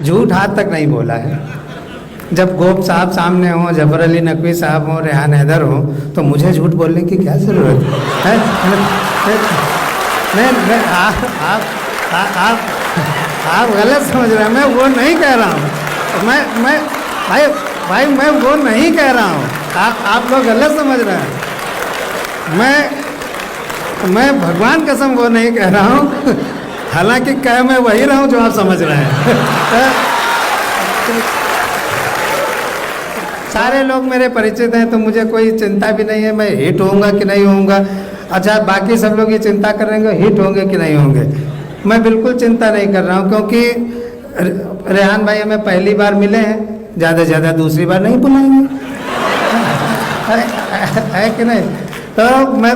झूठ आज तक नहीं बोला है। जब गोप साहब सामने हों, जफर अली नकवी साहब हों, रेहान हैदर हों, तो मुझे झूठ बोलने की क्या ज़रूरत है? नहीं, आप गलत समझ रहे हैं। मैं वो नहीं कह रहा हूँ। मैं भाई मैं वो नहीं कह रहा हूँ। आप लोग गलत समझ रहे हैं। मैं भगवान कसम वो नहीं कह रहा हूँ। हालांकि कह मैं वही रहा हूँ जो आप समझ रहे हैं। सारे लोग मेरे परिचित हैं, तो मुझे कोई चिंता भी नहीं है मैं हिट होऊंगा कि नहीं होऊंगा। अच्छा, बाकी सब लोग ये चिंता कर रहे हैं हिट होंगे कि नहीं होंगे। मैं बिल्कुल चिंता नहीं कर रहा हूँ, क्योंकि रेहान भाई हमें पहली बार मिले हैं, ज़्यादा से ज़्यादा दूसरी बार नहीं बुलाएंगे, है कि नहीं? तो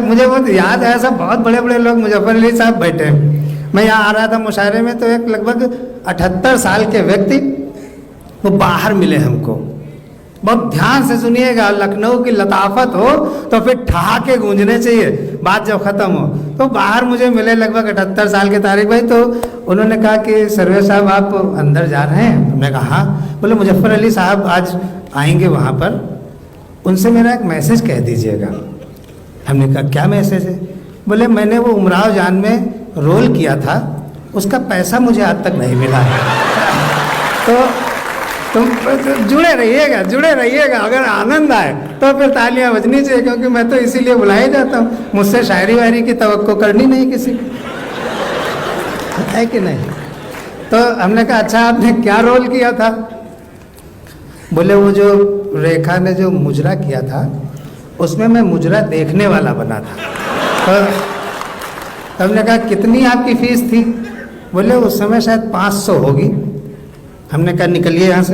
मुझे बहुत याद है, सब बहुत बड़े बड़े लोग, मुजफ्फर अली साहब बैठे। मैं यहाँ आ रहा था मुशायरे में, तो एक लगभग 78 साल के व्यक्ति वो बाहर मिले हमको। बहुत ध्यान से सुनिएगा, लखनऊ की लताफत हो तो फिर ठहाके गूंजने चाहिए बात जब ख़त्म हो। तो बाहर मुझे मिले लगभग 78 साल के तारिक भाई। तो उन्होंने कहा कि सर्वे साहब आप अंदर जा रहे हैं? मैं कहा हाँ। बोले मुजफ्फर अली साहब आज आएंगे वहाँ पर, उनसे मेरा एक मैसेज कह दीजिएगा। हमने कहा क्या मैसेज है? बोले मैंने वो उमराव जान में रोल किया था, उसका पैसा मुझे आज तक नहीं मिला है। तो तुम जुड़े रहिएगा। अगर आनंद आए तो फिर तालियां बजनी चाहिए, क्योंकि मैं तो इसीलिए बुलाया जाता हूँ। मुझसे शायरी वायरी की तवक्को करनी नहीं किसी को, है कि नहीं? तो हमने कहा अच्छा आपने क्या रोल किया था? बोले वो जो रेखा ने जो मुजरा किया था, उसमें मैं मुजरा देखने वाला बना था। तो हमने कहा कितनी आपकी फीस थी? बोले उस समय शायद 500 होगी। हमने कहा निकलिए यहाँ से।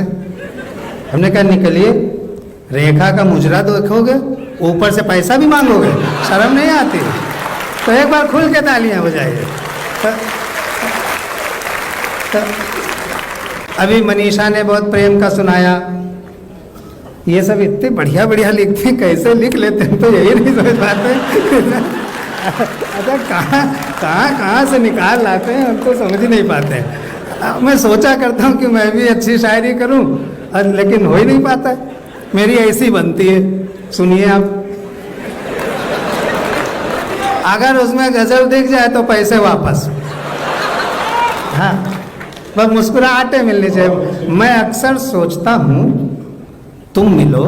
हमने कहा निकलिए, रेखा का मुजरा देखोगे, ऊपर से पैसा भी मांगोगे, शर्म नहीं आती? तो एक बार खुल के तालियां बजाइए। तो अभी मनीषा ने बहुत प्रेम का सुनाया। ये सब इतने बढ़िया बढ़िया लिखते हैं, कैसे लिख लेते हैं तो यही नहीं समझ पाते। अच्छा कहाँ से निकाल लाते हैं, हम तो समझ ही नहीं पाते हैं। मैं सोचा करता हूँ कि मैं भी अच्छी शायरी करूँ, लेकिन हो ही नहीं पाता। मेरी ऐसी बनती है, सुनिए आप। अगर उसमें गजल दिख जाए तो पैसे वापस। हाँ, बस मुस्कुराहटें मिलनी चाहिए। मैं अक्सर सोचता हूँ तुम मिलो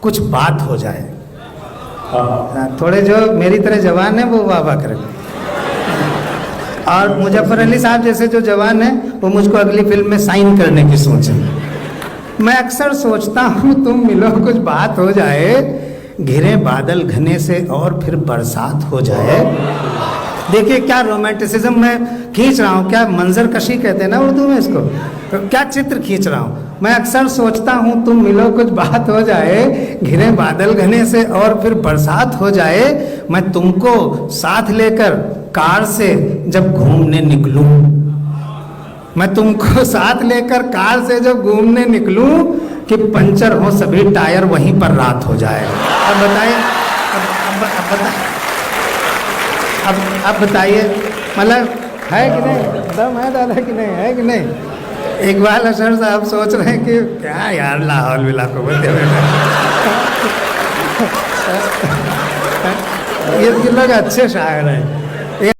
कुछ बात हो जाए। थोड़े जो मेरी तरह जवान है वो वाह करें, और मुजफ्फर अली साहब जैसे जो जवान हैं वो मुझको अगली फिल्म में साइन करने की सोच है। मैं अक्सर सोचता हूँ तुम मिलो कुछ बात हो जाए, घिरे बादल घने से और फिर बरसात हो जाए। देखिए क्या रोमांटिसिज्म मैं खींच रहा हूँ, क्या मंजर कशी कहते हैं ना उर्दू में इसको, तो क्या चित्र खींच रहा हूँ। मैं अक्सर सोचता हूँ तुम मिलो कुछ बात हो जाए, घिरे बादल घने से और फिर बरसात हो जाए। मैं तुमको साथ लेकर कार से जब घूमने निकलूं, मैं तुमको साथ लेकर कार से जब घूमने निकलूं कि पंचर हो सभी टायर वहीं पर रात हो जाए। अब बताइए, अब बताइए, मतलब है कि नहीं? दम है दादा कि नहीं, है कि नहीं? इकबाल अशर साहब सोच रहे हैं कि क्या यार लाहौल विला को बोलते हुए ये लोग अच्छे शायर हैं।